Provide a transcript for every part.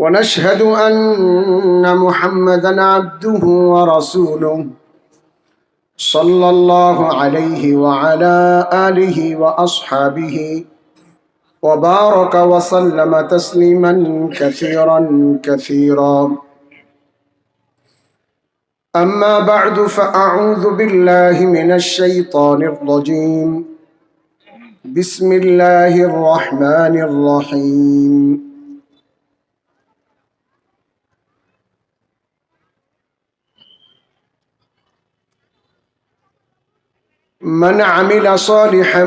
ونشهد أن محمدا عبده ورسوله صلى الله عليه وعلى آله وأصحابه وبارك وسلم تسليما كثيرا كثيرا. أما بعد فأعوذ بالله من الشيطان الرجيم. بسم الله الرحمن الرحيم. من عمل صالحا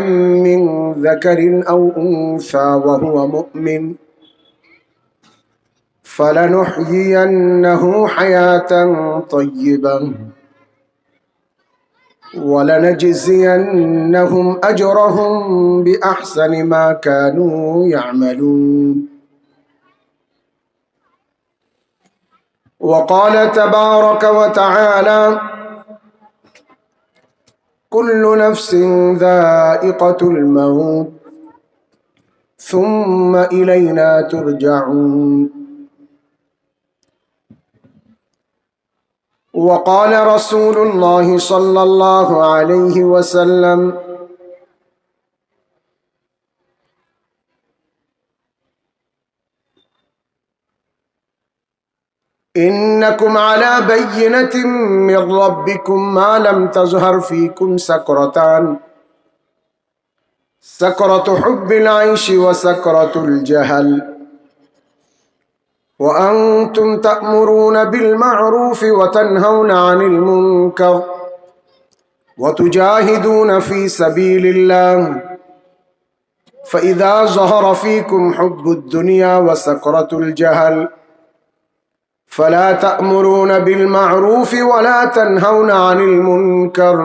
من ذكر أو أنثى وهو مؤمن فلنحيينه حياة طيبة ولنجزينهم أجرهم بأحسن ما كانوا يعملون. وقال تبارك وتعالى: كل نفس ذائقة الموت ثم إلينا ترجعون. وقال رسول الله صلى الله عليه وسلم: إنكم على بينة من ربكم ما لم تظهر فيكم سكرتان: سكرة حب العيش وسكرة الجهل، وأنتم تأمرون بالمعروف وتنهون عن المنكر وتجاهدون في سبيل الله، فإذا ظهر فيكم حب الدنيا وسكرة الجهل فلا تأمرون بالمعروف ولا تنهون عن المنكر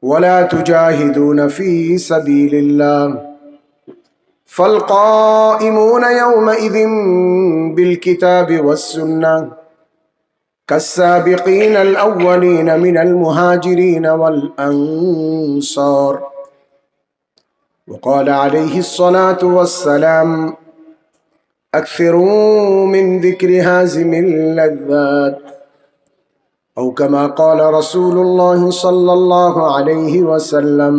ولا تجاهدون في سبيل الله، فالقائمون يومئذ بالكتاب والسنة كالسابقين الأولين من المهاجرين والأنصار. وقال عليه الصلاة والسلام: أكثروا من ذكر هازم اللذات، أو كما قال رسول الله صلى الله عليه وسلم।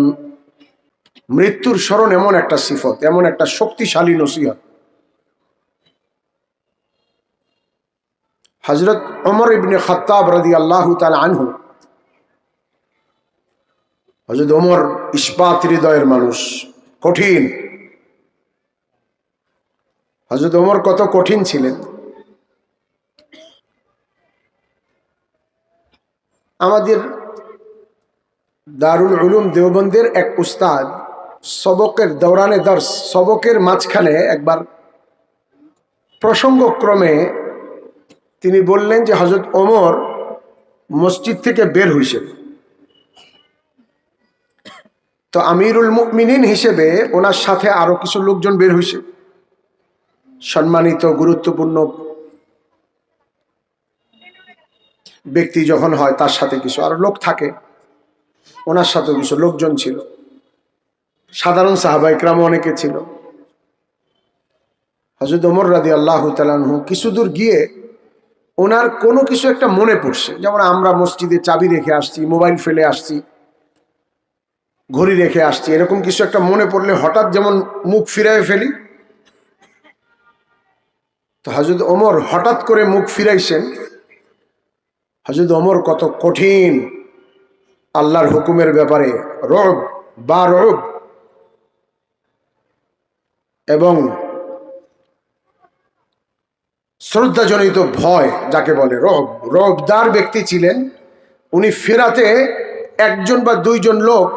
মৃত্যুর স্মরণ এমন একটা সিফত, এমন একটা শক্তিশালী নসিহত। হযরত ওমর ইবনে খাত্তাব রাদিয়াল্লাহু তাআলা আনহু, হযরত ওমর ইস্পাত হৃদয়ের মানুষ, কঠিন। হযরত ওমর কত কঠিন ছিলেন। আমাদের দারুল উলুম দেওবন্দের এক উস্তাদ সবকের দৌরানে দর্স, সবকের মাঝখানে একবার প্রসঙ্গক্রমে তিনি বললেন যে হযরত ওমর মসজিদ থেকে বের হইছেন, তো আমিরুল মুমিনিন হিসেবে ওনার সাথে আরো কিছু লোকজন বের হইছে। সম্মানিত গুরুত্বপূর্ণ ব্যক্তি যখন হয় তার সাথে কিছু আরো লোক থাকে, ওনার সাথে কিছু লোকজন ছিল, সাধারণ সাহাবা ইকরাম অনেকে ছিল। হযরত ওমর রাদিয়াল্লাহু তাআলা আনহু কিছু দূর গিয়ে ওনার কোনো কিছু একটা মনে পড়ছে, যেমন আমরা মসজিদে চাবি রেখে আসছি, মোবাইল ফেলে আসছি, ঘড়ি রেখে আসছি, এরকম কিছু একটা মনে পড়লে হঠাৎ যেমন মুখ ফিরায় ফেলি, তো হযরত ওমর হঠাৎ করে মুখ ফিরাইছেন। হযরত ওমর কত কঠিন আল্লাহর হুকুমের ব্যাপারে, রব বা রব এবং শ্রদ্ধাজনিত ভয় যাকে বলে, রবদার ব্যক্তি ছিলেন উনি। ফেরাতে একজন বা দুইজন লোক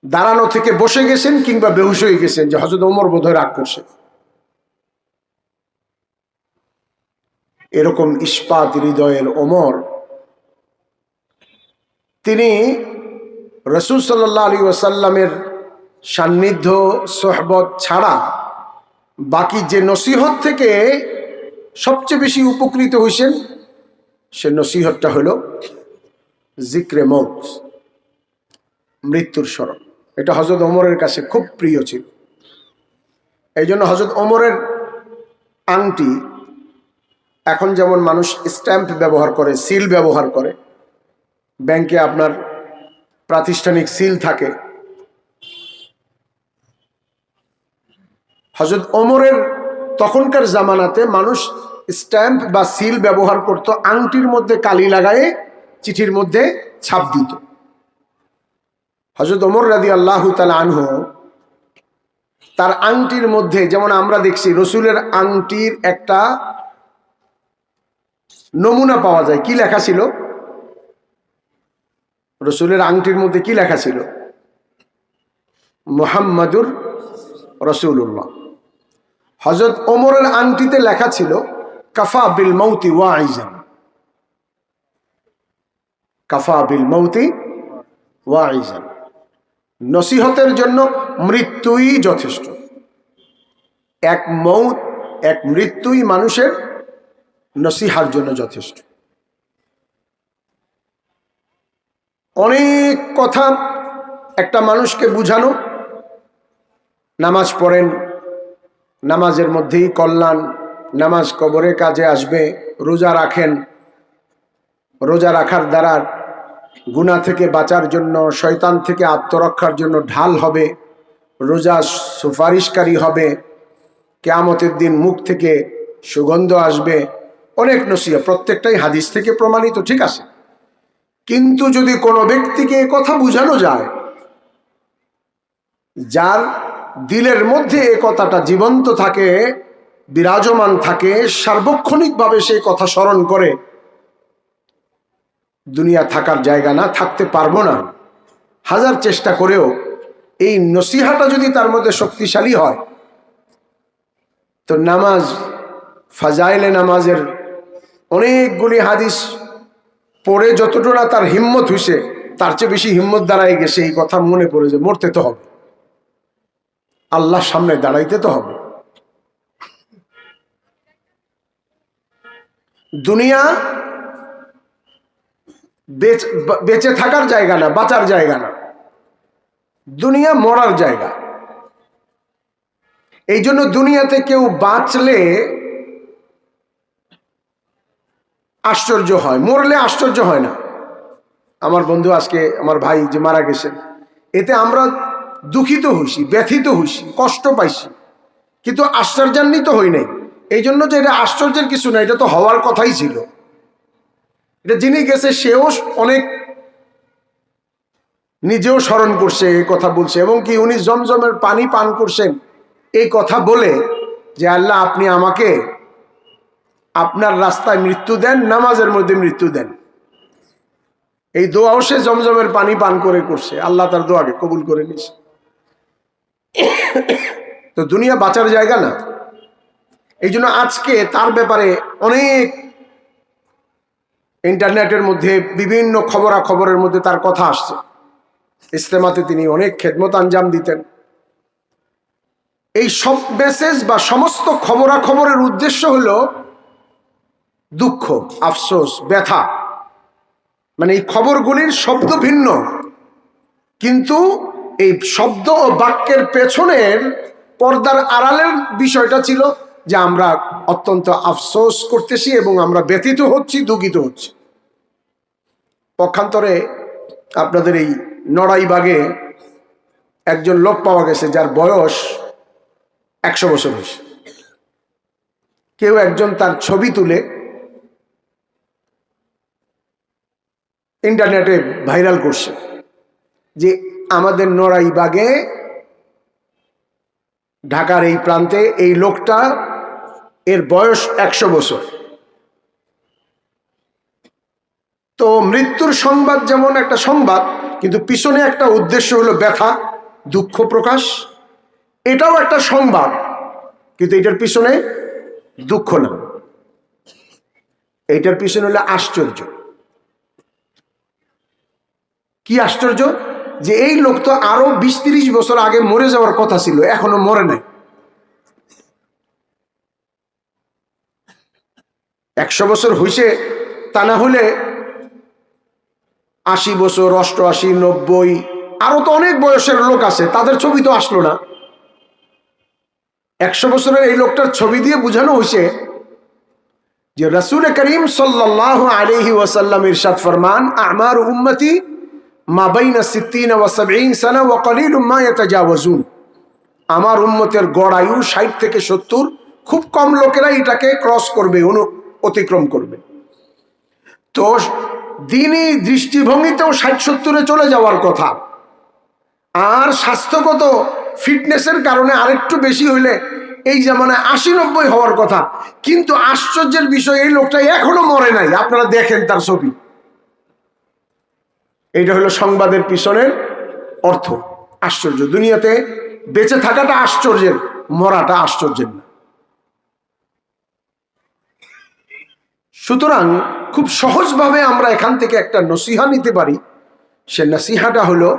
দাঁড়ানো থেকে বসে গেছেন কিংবা বেহুশ হয়ে গেছেন যে হযরত ওমর বোধহয় রাগ করছে। এরকম ইস্পাত হৃদয়ের ওমর, তিনি রাসূল সাল্লাল্লাহু আলাইহি ওয়াসাল্লামের সান্নিধ্য সোহবত ছাড়া বাকি যে নসিহত থেকে সবচেয়ে বেশি উপকৃত হয়েছেন সে নসিহতটা হলো জিক্রে মৌত, মৃত্যুর স্মরণ। এটা হযরত ওমরের কাছে খুব প্রিয় ছিল। এই জন্য হযরত ওমরের আংটি, এখন যেমন মানুষ স্ট্যাম্প ব্যবহার করে, সিল ব্যবহার করে, ব্যাংকে আপনার প্রাতিষ্ঠানিক সিল থাকে। হযরত ওমরের তখনকার জামানাতে মানুষ স্ট্যাম্প বা সিল ব্যবহার করত, আংটির মধ্যে কালি লাগায়ে চিঠির মধ্যে ছাপ দিত। হযরত ওমর রাদিয়াল্লাহু তাআলা আনহু তার আংটির মধ্যে, যেমন আমরা দেখছি রসুলের আংটির একটা নমুনা পাওয়া যায়, কি লেখা ছিল? রসুলের আংটির মধ্যে কি লেখা ছিল? মুহাম্মাদুর রাসূলুল্লাহ। হযরত ওমরের আংটিতে লেখা ছিল কাফা বিল মাউতি ওয়াইজান, কাফা বিল মাউতি ওয়াইজান, নসিহতের জন্য মৃত্যুই যথেষ্ট। এক মৃত্যুই মানুষের নসিহার জন্য যথেষ্ট। অনেক কথা একটা মানুষকে বুঝানো, নামাজ পড়েন, নামাজের মধ্যেই কল্যাণ, নামাজ কবরে কাজে আসবে, রোজা রাখেন, রোজা রাখার দ্বারা গুনাহ থেকে বাঁচার জন্য, শয়তান থেকে আত্মরক্ষার জন্য ঢাল হবে, রোজা সুপারিশকারী হবে, কিয়ামতের দিন মুখ থেকে সুগন্ধ আসবে, অনেক নসিহত, প্রত্যেকটাই হাদিস থেকে প্রমাণিত, ঠিক আছে। কিন্তু যদি কোনো ব্যক্তিকে এ কথা বুঝানো যায়, যার দিলের মধ্যে এ কথাটা জীবন্ত থাকে, বিরাজমান থাকে, সার্বক্ষণিকভাবে সেই কথা স্মরণ করে, দুনিয়া থাকার জায়গা না, থাকতে পারবো না, হাজার চেষ্টা করেও এই নসিহাটা যদি তার মধ্যে শক্তিশালী হয়, তো নামাজ, ফাজাইলে নামাজের অনেকগুলি হাদিস পড়ে যতটুকু না তার হিম্মত হইছে, তার চেয়ে বেশি হিম্মত দাঁড়ায় গেছে এই কথা মনে পড়ে যে মরতে তো হবে, আল্লাহর সামনে দাঁড়াইতে তো হবে। দুনিয়া বেঁচে থাকার জায়গা না, বাঁচার জায়গা না, দুনিয়া মরার জায়গা। এই জন্য দুনিয়াতে কেউ বাঁচলে আশ্চর্য হয়, মরলে আশ্চর্য হয় না। আমার বন্ধু আজকে, আমার ভাই যে মারা গেছেন, এতে আমরা দুঃখিত হইছি, ব্যথিত হইছি, কষ্ট পাইছি, কিন্তু আশ্চর্যান্বিত হই নাই। এই জন্য যে এটা আশ্চর্যের কিছু না, এটা তো হওয়ার কথাই ছিল। এটা যিনি গেছে সেও অনেক নিজেও স্মরণ করছে, এই কথা বলছে, এবং কি উনি জমজমের পানি পান করছেন এই কথা বলে যে আল্লাহ আপনি আমাকে আপনার রাস্তায় মৃত্যু দেন, নামাজের মধ্যে মৃত্যু দেন। এই দোয়াও সে জমজমের পানি পান করে করছে, আল্লাহ তার দোয়াকে কবুল করে নিছে। তো দুনিয়া বাঁচার জায়গা না। এই জন্য আজকে তার ব্যাপারে অনেক ইন্টারনেটের মধ্যে বিভিন্ন খবরাখবরের মধ্যে তার কথা আসছে। ইস্তেমাতে তিনি অনেক খেদমত আঞ্জাম দিতেন। এই সব মেসেজ বা সমস্ত খবরাখবরের উদ্দেশ্য হলো দুঃখ, আফসোস, ব্যথা। মানে এই খবরগুলির শব্দ ভিন্ন, কিন্তু এই শব্দ ও বাক্যের পেছনের পর্দার আড়ালের বিষয়টা ছিল যে আমরা অত্যন্ত আফসোস করতেছি এবং আমরা ব্যথিত হচ্ছি, দুঃখিত হচ্ছি। পক্ষান্তরে আপনাদের এই নড়াইবাগে একজন লোক পাওয়া গেছে যার বয়স 100 বছর হয়েছে। কেউ একজন তার ছবি তুলে ইন্টারনেটে ভাইরাল করছে যে আমাদের নড়াইবাগে ঢাকার এই প্রান্তে এই লোকটা, এর বয়স 100 বছর। তো মৃত্যুর সংবাদ যেমন একটা সংবাদ, কিন্তু পিছনে একটা উদ্দেশ্য হলো ব্যথা, দুঃখ প্রকাশ। এটাও একটা সংবাদ, কিন্তু এটার পিছনে দুঃখ না, এইটার পিছনে হলো আশ্চর্য। কি আশ্চর্য? যে এই লোক তো আরো 20-30 বছর আগে মরে যাওয়ার কথা ছিল, এখনো মরে নাই। 100 বছর হইছে, তা না হলে 80 বছর, 88, 90, আরো তো অনেক বয়সের লোক আছে, তাদের ছবি তো আসলো না। 100 বছরের এই লোকটার ছবি দিয়ে বোঝানো হয়েছে যে রাসূল করিম সাল্লাল্লাহু আলাইহি ওয়াসাল্লাম ইরশাদ ফরমান, আমারু উম্মতি মা বাইনা 60 ওয়া 70 সানা ওয়া কলিলুম মা ইয়াতাজাওয়াজুন। আমার উম্মতের গড় আয়ু 60 থেকে 70, খুব কম লোকেরা এটাকে ক্রস করবে, অতিক্রম করবে। তো দিনই দৃষ্টিভঙ্গিতেও 60-70-এ চলে যাওয়ার কথা, আর স্বাস্থ্যগত ফিটনেসের কারণে আরেকটু বেশি হইলে এই জামানায় 80-90 হওয়ার কথা। কিন্তু আশ্চর্যের বিষয়, এই লোকটা এখনো মরে নাই। আপনারা দেখেন তার ছবি। এইটা হলো সংবাদের পিছনের অর্থ। আশ্চর্য, দুনিয়াতে বেঁচে থাকাটা আশ্চর্যের, মরাটা আশ্চর্যের না। সুতরাং খুব সহজভাবে আমরা এখান থেকে একটা নসিহা নিতে পারি। সে নসিহাটা হলো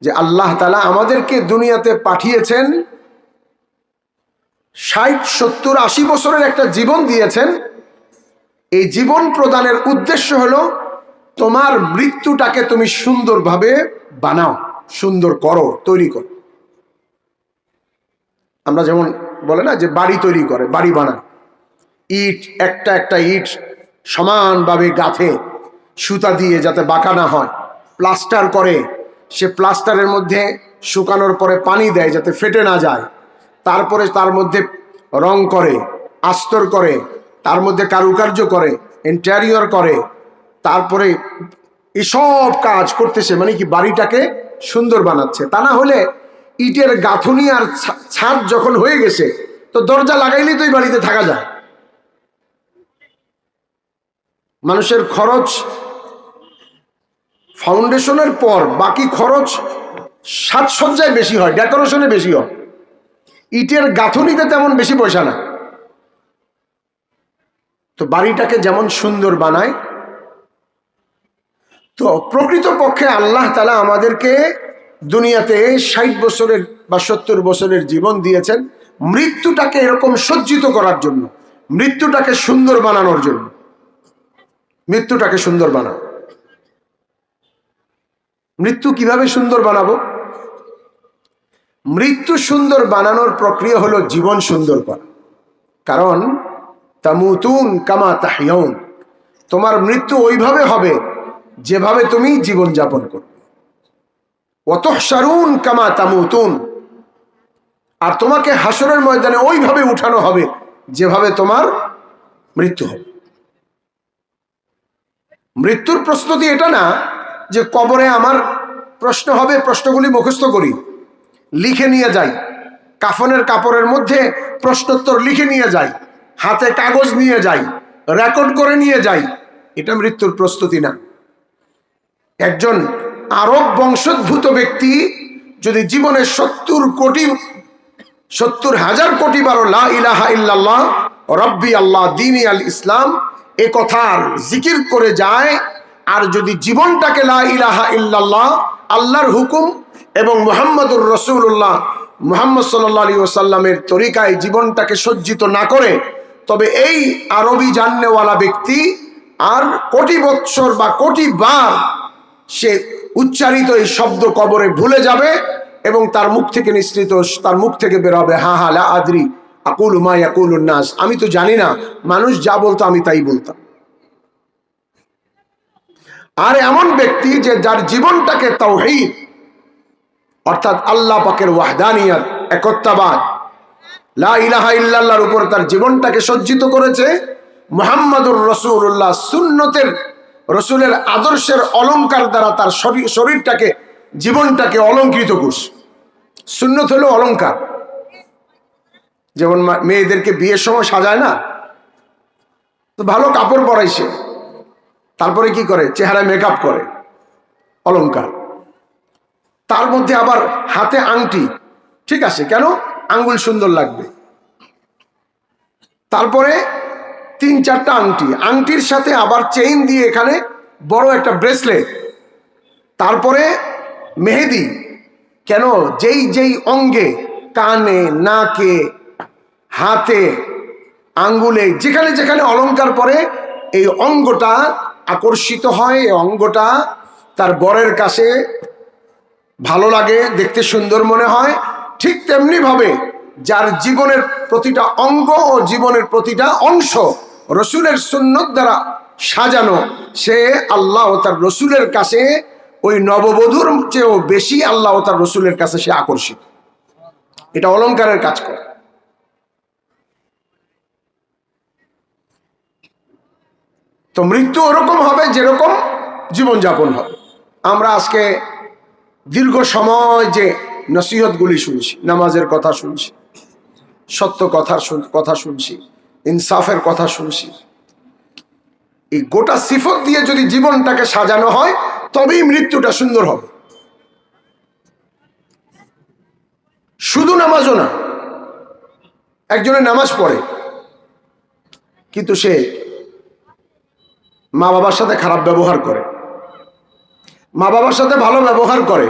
যে আল্লাহ তাআলা আমাদেরকে দুনিয়াতে পাঠিয়েছেন, 60, 70, 80 বছরের একটা জীবন দিয়েছেন। এই জীবন প্রদানের উদ্দেশ্য হলো তোমার মৃত্যুটাকে তুমি সুন্দরভাবে বানাও, সুন্দর করো, তৈরি করো। আমরা যেমন বলে না যে বাড়ি তৈরি করে, বাড়ি বানায়, ইট একটা একটা ইট সমানভাবে গাঁথে সুতা দিয়ে যাতে বাঁকা না হয়, প্লাস্টার করে, সে প্লাস্টারের মধ্যে শুকানোর পরে পানি দেয় যাতে ফেটে না যায়, তারপরে তার মধ্যে রং করে, আস্তর করে, তার মধ্যে কারুকার্য করে, ইন্টেরিয়র করে, তারপরে এসব কাজ করতেছে, মানে কি বাড়িটাকে সুন্দর বানাচ্ছে। তা না হলে ইটের গাঁথুনি আর ছাদ যখন হয়ে গেছে তো দরজা লাগাইলেই তো এই বাড়িতে থাকা যায়। মানুষের খরচ ফাউন্ডেশনের পর বাকি খরচ সাজসজ্জায় বেশি হয়, ডেকোরেশনে বেশি হয়, ইটের গাঁথুনিতে তেমন বেশি পয়সা না। তো বাড়িটাকে যেমন সুন্দর বানায়, তো প্রকৃতপক্ষে আল্লাহ তাআলা আমাদেরকে দুনিয়াতে 60 বছরের বা 70 বছরের জীবন দিয়েছেন মৃত্যুটাকে এরকম সজ্জিত করার জন্য, মৃত্যুটাকে সুন্দর বানানোর জন্য। মৃত্যুটাকে সুন্দর বানাও। মৃত্যু কিভাবে সুন্দর বানাবো? মৃত্যু সুন্দর বানানোর প্রক্রিয়া হলো জীবন সুন্দর করা। কারণ তামুতুন কামা তাহইয়ুন, তোমার মৃত্যু ওইভাবে হবে যেভাবে তুমি জীবন যাপন করবে। ওয়াতুহশারুন কামা তামুতুন, আর তোমাকে হাসরের ময়দানে ওইভাবে উঠানো হবে যেভাবে তোমার মৃত্যু হবে। মৃত্যুর প্রস্তুতি এটা না যে কবরে আমার প্রশ্ন হবে, প্রশ্নগুলি মুখস্থ করি, লিখে নিয়ে যাই, কাফনের কাপড়ের মধ্যে প্রশ্নোত্তর লিখে নিয়ে যাই, হাতে কাগজ নিয়ে যাই, রেকর্ড করে নিয়ে যাই। এটা মৃত্যুর প্রস্তুতি না। একজন আরব বংশোদ্ভূত ব্যক্তি যদি জীবনে 70,000 কোটি বার লা ইলাহা ইল্লাল্লাহ রব্বি আল্লাহ দীনি আল ইসলাম এ কথার জিকির করে যায়, আর যদি জীবনটাকে লা ইলাহা ইল্লাল্লাহ আল্লাহর হুকুম এবং মুহাম্মদুর রাসূলুল্লাহ মুহাম্মদ সাল্লাল্লাহু আলাইহি ওয়াসাল্লামের তরিকায় জীবনটাকে সজ্জিত না করে, তবে এই আরবি জাননেওয়ালা ব্যক্তি আর কোটি বৎসর বা কোটি বার সে উচ্চারিত এই শব্দ কবরে ভুলে যাবে এবং তার মুখ থেকে নিঃসৃত, তার মুখ থেকে বের হবে হা হা লা আদরি আকুলু মা ইয়াকুলুন নাস, আমি তো জানি না, মানুষ যা বলতো আমি তাই বলতাম। আর এমন ব্যক্তি যে যার জীবনটাকে তাওহীদ অর্থাৎ আল্লাহ পাকের ওয়াহদানিয়ত, একত্ববাদ, লা ইলাহা ইল্লাল্লাহর উপর তার জীবনটাকে সজ্জিত করেছে, মুহাম্মাদুর রাসূলুল্লাহ সুন্নতের রসুলের আদর্শের অলংকার দ্বারা তার শরীরটাকে, জীবনটাকে অলঙ্কৃত করছে। সুন্নত হলো অলংকার। যেমন মেয়েদেরকে বিয়ের সময় সাজায় না, তো ভালো কাপড় পরাইছে, তারপরে কি করে, চেহারা মেকআপ করে, অলংকার। তার মধ্যে আবার হাতে আংটি, ঠিক আছে, কেন? আঙ্গুল সুন্দর লাগবে। তারপরে 3-4টা আংটি, আংটির সাথে আবার চেইন দিয়ে এখানে বড় একটা ব্রেসলেট, তারপরে মেহেদি। কেন? যেই যেই অঙ্গে, কানে, নাকে, হাতে, আঙ্গুলে, যেখানে যেখানে অলংকার পরে এই অঙ্গটা আকর্ষিত হয়, এই অঙ্গটা তার বরের কাছে ভালো লাগে, দেখতে সুন্দর মনে হয়, ঠিক তেমনি ভাবে যার জীবনের প্রতিটা অঙ্গ ও জীবনের প্রতিটা অংশ রসুলের সুন্নত দ্বারা সাজানো, সে আল্লাহ ও তার রসুলের কাছে ওই নববধূর চেয়েও বেশি আল্লাহ ও তার রসুলের কাছে সে আকর্ষিত। এটা অলংকারের কাজ করে। তো মৃত্যু ওরকম হবে যেরকম জীবনযাপন হবে। আমরা আজকে দীর্ঘ সময় যে নসিহতগুলি শুনছি, নামাজের কথা শুনছি, সত্য কথা শুনছি, ইনসাফের কথা শুনছি, এই গোটা সিফত দিয়ে যদি জীবনটাকে সাজানো হয় তবেই মৃত্যুটা সুন্দর হবে। শুধু নামাজও না, একজনের নামাজ পড়ে কিন্তু সে মা বাবার সাথে খারাপ ব্যবহার করে, মা বাবার সাথে ভালো ব্যবহার করে,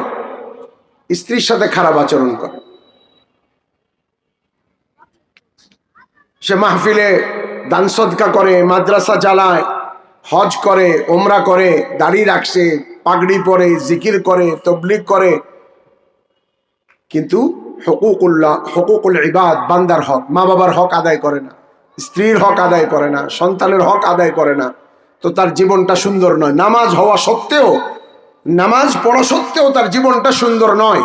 স্ত্রীর সাথে খারাপ আচরণ করে, সে মাহফিলে দান সদকা করে, মাদ্রাসা চালায়, হজ করে, ওমরা করে, দাড়ি রাখছে, পাগড়ি পরে, জিকির করে, তবলিগ করে, কিন্তু হুকুকুল ইবাদ, বান্দার হক, মা বাবার হক আদায় করে না, স্ত্রীর হক আদায় করে না, সন্তানের হক আদায় করে না, তো তার জীবনটা সুন্দর নয়। নামাজ হওয়া সত্ত্বেও, নামাজ পড়া সত্ত্বেও তার জীবনটা সুন্দর নয়।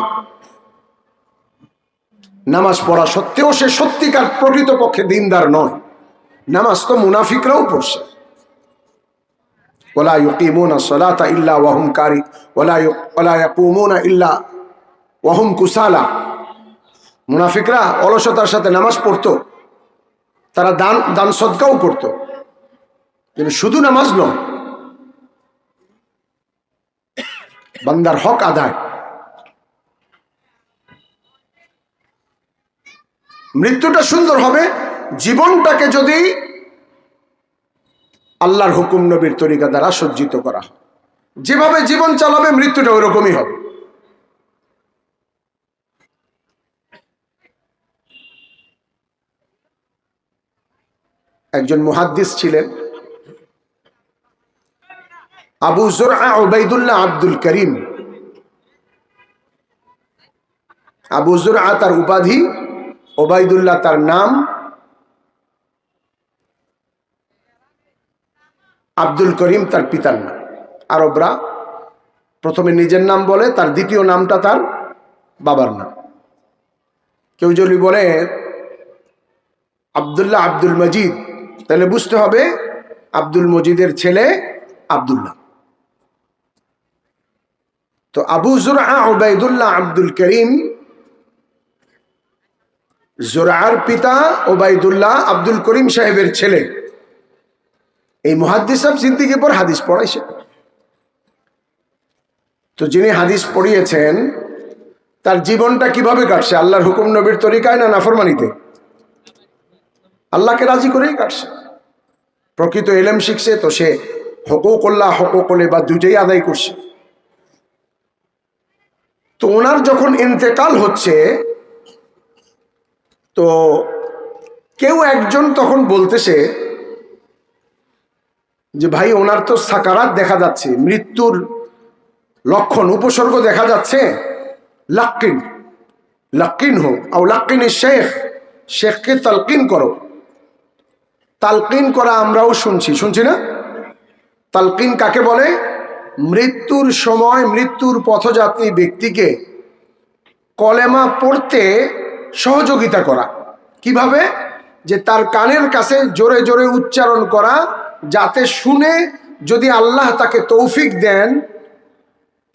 নামাজ পড়া সত্ত্বেও সে সত্যিকার প্রকৃতপক্ষে দিনদার নয়। নামাজ তো মুনাফিকরাও পড়ছে। ওয়ালা ইউকিমুনা সলাতা ইল্লা ওয়াহুম কারি ওয়ালা ইয়াকুমুনা ইল্লা ওয়াহুম কুসালা। মুনাফিকরা অলসতার সাথে নামাজ পড়তো, তারা দান সদকাও করতো, কিন্তু শুধু নামাজ নয়, বান্দার হক আদায়। মৃত্যুটা সুন্দর হবে জীবনটাকে যদি আল্লাহর হুকুম নবীর তরিকা দ্বারা সজ্জিত করা হয়। যেভাবে জীবন চালাবে মৃত্যুটা ওইরকমই হবে। একজন মুহাদ্দিস ছিলেন আবু যুরআ উবাইদুল্লাহ আব্দুল করিম। আবু যুরআ তার উপাধি, উবাইদুল্লাহ তার নাম, আব্দুল করিম তার পিতার নাম। আরবরা প্রথমে নিজের নাম বলে, তার দ্বিতীয় নামটা তার বাবার নাম। কেউ যদি বলে আব্দুল্লাহ আব্দুল মজিদ, তাহলে বুঝতে হবে আব্দুল মজিদের ছেলে আব্দুল্লাহ। তো আবু যুরআ উবাইদুল্লাহ আব্দুল করিম, যুরআর পিতা উবাইদুল্লাহ আব্দুল করিম সাহেবের ছেলে। এই মুহাদ্দিস সাহেব জিন্দেগির পর হাদিস পড়াইছে। তো যিনি হাদিস পড়িয়েছেন তার জীবনটা কিভাবে কাটছে? আল্লাহর হুকুম নবীর তরিকায় না নাফরমানিতে? আল্লাহকে রাজি করেই কাটছে। প্রকৃত ইলম শিখছে তো সে হুকুকুল্লাহ হুকুকুল ইবাদ দুইটাই আদায় করছে। তো ওনার যখন ইন্তেকাল হচ্ছে, তো কেউ একজন তখন বলতেছে যে ভাই ওনার তো সাকারাত দেখা যাচ্ছে, মৃত্যুর লক্ষণ উপসর্গ দেখা যাচ্ছে, লাক্কিন লাক্কিন হো আও লাক্কিন শেখকে তালকিন করো। তালকিন করা আমরাও শুনছি না? তালকিন কাকে বলে? মৃত্যুর সময় মৃত্যুর পথযাত্রী ব্যক্তিকে কলেমা পড়তে সহযোগিতা করা। কিভাবে? যে তার কানের কাছে জোরে জোরে উচ্চারণ করা, যাতে শুনে যদি আল্লাহ তাকে তৌফিক দেন,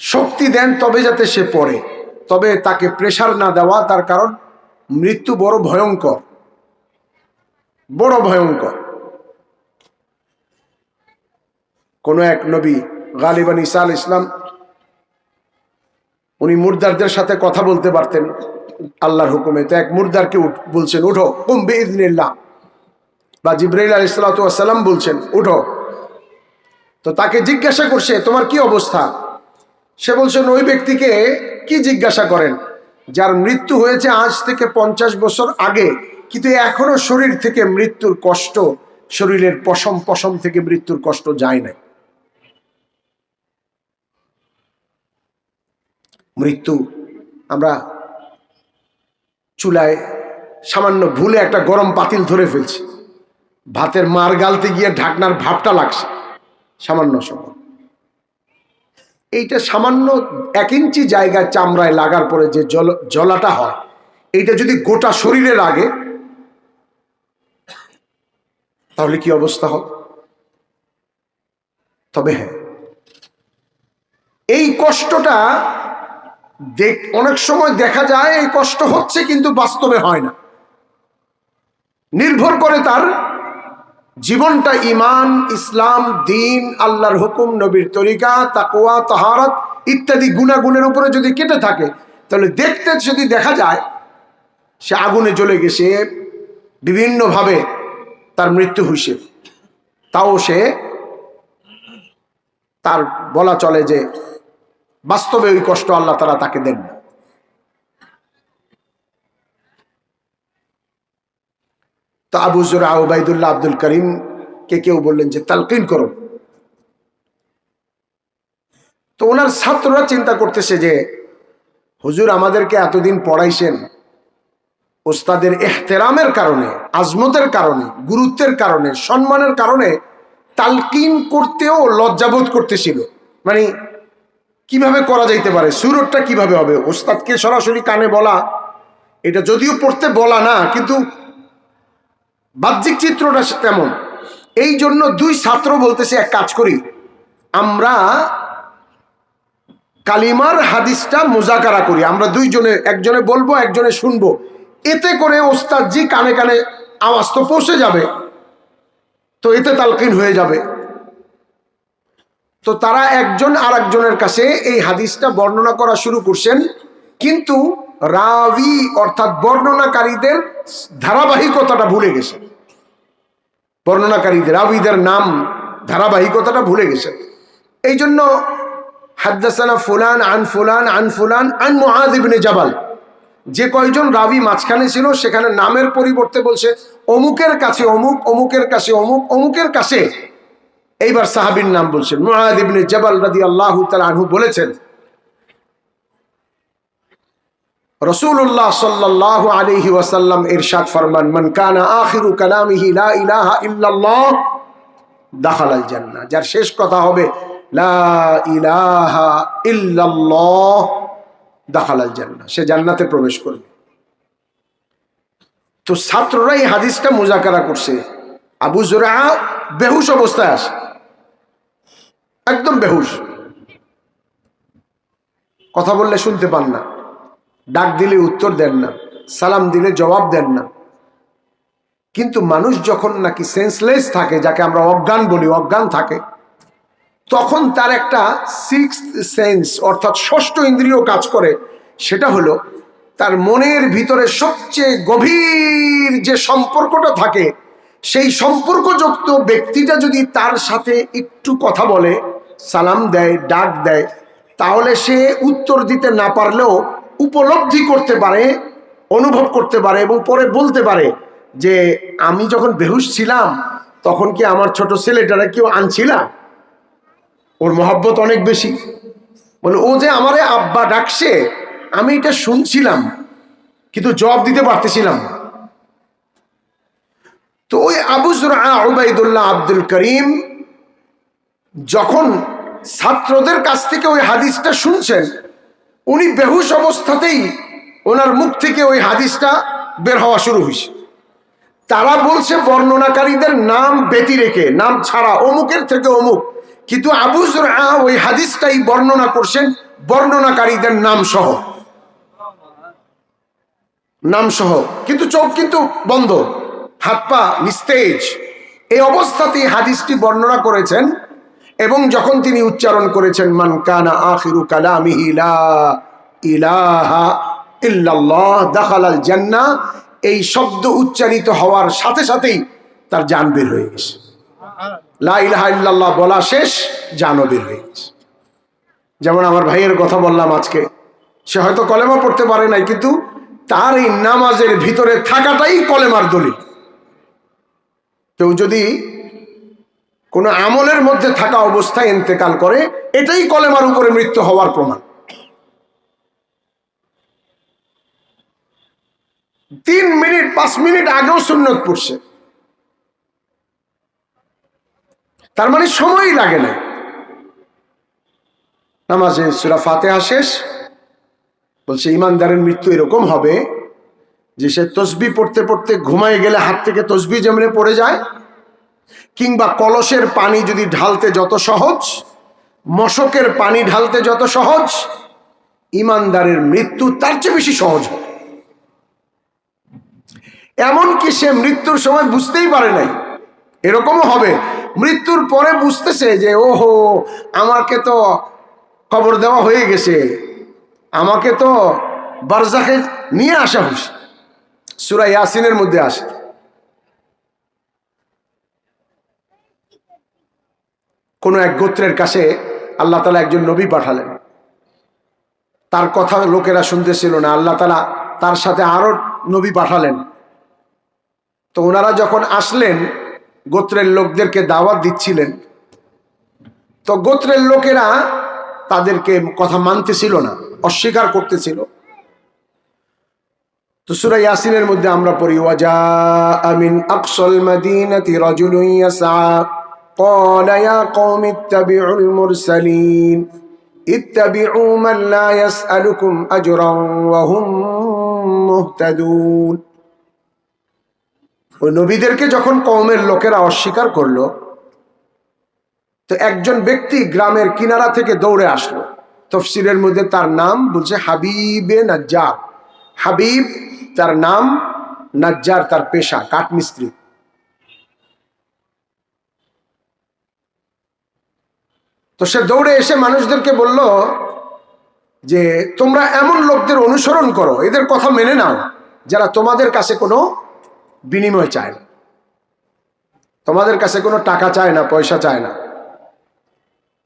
শক্তি দেন, তবে যাতে সে পড়ে। তবে তাকে প্রেসার না দেওয়া, তার কারণ মৃত্যু বড় ভয়ঙ্কর, বড় ভয়ঙ্কর। কোন এক নবী গালিবান ঈসা আলাইহিস সালাম, উনি মুর্দারদের সাথে কথা বলতে পারতেন আল্লাহর হুকুমে। তো এক মুর্দারকে বলছেন উঠো, কুম বিইযনিল্লাহ, বা জিবরাইল আলাইহিস সালাতু ওয়াস সালাম বলছেন উঠো। তো তাকে জিজ্ঞাসা করছে তোমার কি অবস্থা? সে বলছেন ওই ব্যক্তিকে কি জিজ্ঞাসা করেন যার মৃত্যু হয়েছে আজ থেকে 50 বছর আগে, কিন্তু এখনো শরীর থেকে মৃত্যুর কষ্ট, শরীরের পশম পশম থেকে মৃত্যুর কষ্ট যায় নাই। মৃত্যু আমরা চুলায় সামান্য ভুলে একটা গরম পাতিল ধরে ফেলছে, ভাতের মার গালতে গিয়ে ঢাকনার ভাপটা লাগছে সামান্য সময়। এইটা সামান্য 1 ইঞ্চি জায়গায় চামড়ায় লাগার পরে যে জ্বলাটা হয়, এইটা যদি গোটা শরীরে লাগে তাহলে কি অবস্থা হবে? তবে হ্যাঁ, এই কষ্টটা অনেক সময় দেখা যায় এই কষ্ট হচ্ছে, কিন্তু বাস্তবে হয় না। নির্ভর করে তার জীবনটা ঈমান, ইসলাম, দ্বীন, আল্লাহর হুকুম, নবীর তরিকা, তাকওয়া, তাহারাত ইত্যাদি গুণাগুণের উপরে যদি কেটে থাকে, তাহলে দেখতে যদি দেখা যায় সে আগুনে জ্বলে গেছে, বিভিন্নভাবে তার মৃত্যু হইছে, তাও সে তার বলা চলে যে বাস্তবে ওই কষ্ট আল্লাহ তাআলা তাকে দেন না। তো আবু যুরআ উবাইদুল্লাহ আব্দুল করিম কে কেউ বললেন যে তালকিন করো। তো ওনার ছাত্ররা চিন্তা করতেছে যে হুজুর আমাদেরকে এতদিন পড়াইছেন, ওস্তাদের ইহতেরামের কারণে, আজমতের কারণে, গুরুত্বের কারণে, সম্মানের কারণে তালকিন করতেও লজ্জাবোধ করতেছিল। মানে কিভাবে করা যাইতে পারে, সুরতটা কিভাবে হবে, ওস্তাদকে সরাসরি কানে বলা, এটা যদিও পড়তে বলা না, কিন্তু বাহ্যিক চিত্রটা তেমন। এই জন্য 2 ছাত্র বলতেছে এক কাজ করি, আমরা কালিমার হাদিসটা মুজাকারা করি, আমরা 2 জনে, একজনে বলবো একজনে শুনবো, এতে করে ওস্তাদজি কানে কানে আওয়াজ তো পৌঁছে যাবে, তো এতে তালকিন হয়ে যাবে। তো তারা একজন আর একজনের কাছে এই হাদিসটা বর্ণনা করা শুরু করছেন, কিন্তু রাবি অর্থাৎ বর্ণনাকারীদের ধারাবাহিকতাটা ভুলে গেছে। বর্ণনাকারীদের, রাবিদের নাম, ধারাবাহিকতাটা ভুলে গেছে। এই জন্য হাদ্দাসানা ফুলান আন ফুলান আন ফুলান আন মুআয ইবনে জাবাল, যে কয়জন রাবি মাঝখানে ছিল সেখানে নামের পরিবর্তে বলছে অমুকের কাছে অমুক, অমুকের কাছে অমুক, অমুকের কাছে। এইবার সাহাবীর নাম বলছেন। মুআয ইবনে জাবাল রাদিয়াল্লাহু তাআলা আনহু বলেছেন, রাসূলুল্লাহ সাল্লাল্লাহু আলাইহি ওয়াসাল্লাম ইরশাদ ফরমান, মান কানা আখিরু কালামিহি লা ইলাহা ইল্লাল্লাহ দাখালাল জান্নাহ, যার শেষ কথা হবে লা ইলাহা ইল্লাল্লাহ দাখালাল জান্নাহ, সে জান্নাতে প্রবেশ করবে। তো ছাত্ররা এই হাদিসটা মুজাকারা করছে। আবু যুরআ বেহুশ অবস্থায় আসে, একদম বেহুশ, কথা বললে শুনতে পান না, ডাক দিলে উত্তর দেন না, সালাম দিলে জবাব দেন না। কিন্তু মানুষ যখন নাকি সেন্সলেস থাকে, যাকে আমরা অজ্ঞান বলি, অজ্ঞান থাকে, তখন তার একটা 6th সেন্স অর্থাৎ 6ষ্ঠ ইন্দ্রিয় কাজ করে। সেটা হলো তার মনের ভিতরে সবচেয়ে গভীর যে সম্পর্কটা থাকে, সেই সম্পর্কযুক্ত ব্যক্তিটা যদি তার সাথে একটু কথা বলে, সালাম দেয়, ডাক দেয়, তাহলে সে উত্তর দিতে না পারলেও উপলব্ধি করতে পারে, অনুভব করতে পারে এবং পরে বলতে পারে যে আমি যখন বেহুশ ছিলাম তখন কি আমার ছোট ছেলেটারা কেউ আনছিল, ওর মহব্বত অনেক বেশি, বলে ও যে আমারে আব্বা ডাকছে আমি এটা শুনছিলাম কিন্তু জবাব দিতে পারতেছিলাম না। তো ওই আবু যুরআ উবাইদুল্লাহ আব্দুল করিম যখন ছাত্রদের কাছ থেকে ওই হাদিসটা শুনছেন, উনি বেহুশ অবস্থাতেই ওনার মুখ থেকে ওই হাদিসটা বের হওয়া শুরু হয়েছে। তারা বলছে বর্ণনাকারীদের নাম ব্যতি রেখে, নাম ছাড়া, অমুকের থেকে অমুক, কিন্তু আবু যুরআ ওই হাদিসটাই বর্ণনা করছেন বর্ণনাকারীদের নাম সহ, নাম সহ, কিন্তু চোখ কিন্তু বন্ধ, হাত পা নিস্তেজ। এই অবস্থাতেই হাদিসটি বর্ণনা করেছেন। এবং যখন তিনি উচ্চারণ করেছেন মান কানা আখিরু কালামিহি লা ইলাহা ইল্লাল্লাহ দাখালাল জান্নাহ, এই শব্দ উচ্চারিত হওয়ার সাথে সাথেই তার জান বের হয়ে গেছে। লা ইলাহা ইল্লাল্লাহ বলা শেষ, জানও বের হয়ে গেছে। যেমন আমার ভাইয়ের কথা বললাম আজকে, সে হয়তো কলেমা পড়তে পারে নাই, কিন্তু তার এই নামাজের ভিতরে থাকাটাই কলেমার দলিল। কেউ যদি কোনো আমলের মধ্যে থাকা অবস্থায় ইন্তেকাল করে, এটাই কলেমার উপরে মৃত্যু হওয়ার প্রমাণ। 3 মিনিট 5 মিনিট আগেও সুন্নত পড়ছে, তার মানে সময়ই লাগে না। নামাজে সূরা ফাতিহা শেষ, বলছে ইমানদারের মৃত্যু এরকম হবে যে সে তসবিহ পড়তে পড়তে ঘুমায় গেলে হাত থেকে তসবিহ যেমনি পড়ে যায়, কিংবা কলসের পানি যদি ঢালতে যত সহজ, মশকের পানি ঢালতে যত সহজ, ইমানদারের মৃত্যু তার চেয়ে বেশি সহজ হবে। এমনকি সে মৃত্যুর সময় বুঝতেই পারে নাই, এরকমও হবে মৃত্যুর পরে বুঝতেছে যে ওহো আমাকে তো খবর দেওয়া হয়ে গেছে, আমাকে তো বারজাখে নিয়ে আসা হয়েছে। সূরা ইয়াসিনের মধ্যে আসে, কোন এক গোত্রের কাছে আল্লাহ তাআলা একজন নবী পাঠালেন, তার কথা লোকেরা শুনতেছিল না, আল্লাহ তাআলা তার সাথে আরো নবী পাঠালেন। তো ওনারা যখন আসলেন গোত্রের লোকদেরকে দাওয়াত দিচ্ছিলেন, তো গোত্রের লোকেরা তাদেরকে কথা মানতেছিল না, অস্বীকার করতেছিল। তো সূরা ইয়াসিনের মধ্যে আমরা পড়ি, ওয়াজা মিন আকসাল মাদিনাতি রাজুলুন ইয়াসআ ক্বালা ইয়া কওমি ইত্তাবিউল মুরসালিন ইত্তাবিউ মান লা ইয়াসআলুকুম আজরান ওয়া হুম মুহতাদুন। ওই নবীদেরকে যখন কওমের লোকেরা অস্বীকার করলো, তো একজন ব্যক্তি গ্রামের কিনারা থেকে দৌড়ে আসলো। তাফসীরের মধ্যে তার নাম বলছে হাবিবে নাজ্জার। হাবিব তার নাম, নাজ্জার তার পেশা, কাঠমিস্ত্রি। তো সে দৌড়ে এসে মানুষদেরকে বলল যে তোমরা এমন লোকদের অনুসরণ করো, এদের কথা মেনে নাও যারা তোমাদের কাছে কোনো বিনিময় চায় না, তোমাদের কাছে কোনো টাকা চায় না, পয়সা চায় না,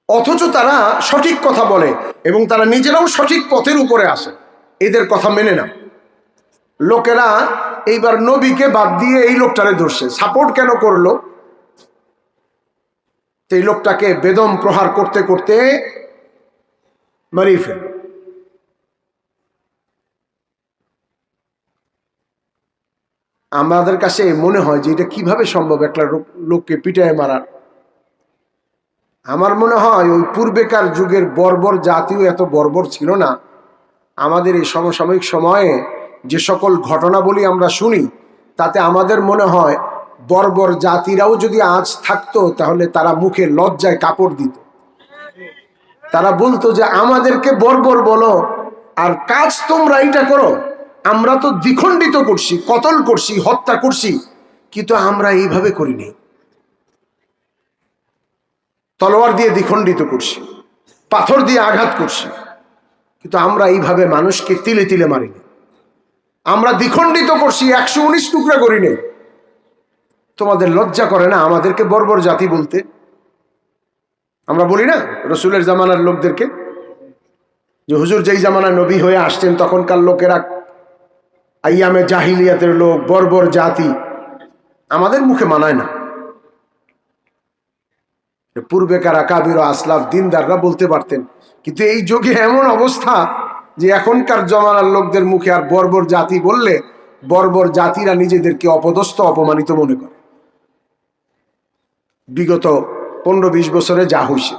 অথচ তারা সঠিক কথা বলে এবং তারা নিজেরাও সঠিক পথের উপরে আসে, এদের কথা মেনে নাও। লোকেরা এইবার নবীকে বাদ দিয়ে এই লোকটারে ধরছে, সাপোর্ট কেন করলো? এই লোকটাকে বেদম প্রহার করতে করতে মারিয়ে ফেলল। আমাদের কাছে মনে হয় যে এটা কিভাবে সম্ভব একটা লোককে পিটায় মারার। আমার মনে হয় ওই পূর্বেকার যুগের বর্বর জাতিও এত বর্বর ছিল না। আমাদের এই সমসাময়িক সময়ে যে সকল ঘটনাবলী আমরা শুনি, তাতে আমাদের মনে হয় বর্বর জাতিরাও যদি আজ থাকতো তাহলে তারা মুখে লজ্জায় কাপড় দিত। তারা বলতো যে আমাদেরকে বর্বর বলো আর কাজ তোমরা এটা করো, আমরা তো দ্বিখণ্ডিত করছি, কতল করছি, হত্যা করছি, কিন্তু আমরা এইভাবে করিনি। তলোয়ার দিয়ে দ্বিখণ্ডিত করছি, পাথর দিয়ে আঘাত করছি, কিন্তু আমরা এইভাবে মানুষকে তিলে তিলে মারিনি। আমরা দ্বিখণ্ডিত করছি, 119 টুকরা করিনি। তোমাদের লজ্জা করে না আমাদেরকে বর্বর জাতি বলতে? আমরা বলি না রসুলের জামানার লোকদেরকে যে হুজুর যেই জামানায় নবী হয়ে আসছেন তখনকার লোকেরা আইয়ামে জাহিলিয়াতের লোক, বর্বর জাতি। আমাদের মুখে মানায় না। পূর্বেকার আকাবির ও আসলাফ দিনদাররা বলতে পারতেন, কিন্তু এই যুগে এমন অবস্থা যে এখনকার জমানার লোকদের মুখে আর বর্বর জাতি বললে বর্বর জাতিরা নিজেদেরকে অপদস্থ, অপমানিত মনে করে। বিগত 15-20 বছরে যা হয়েছে।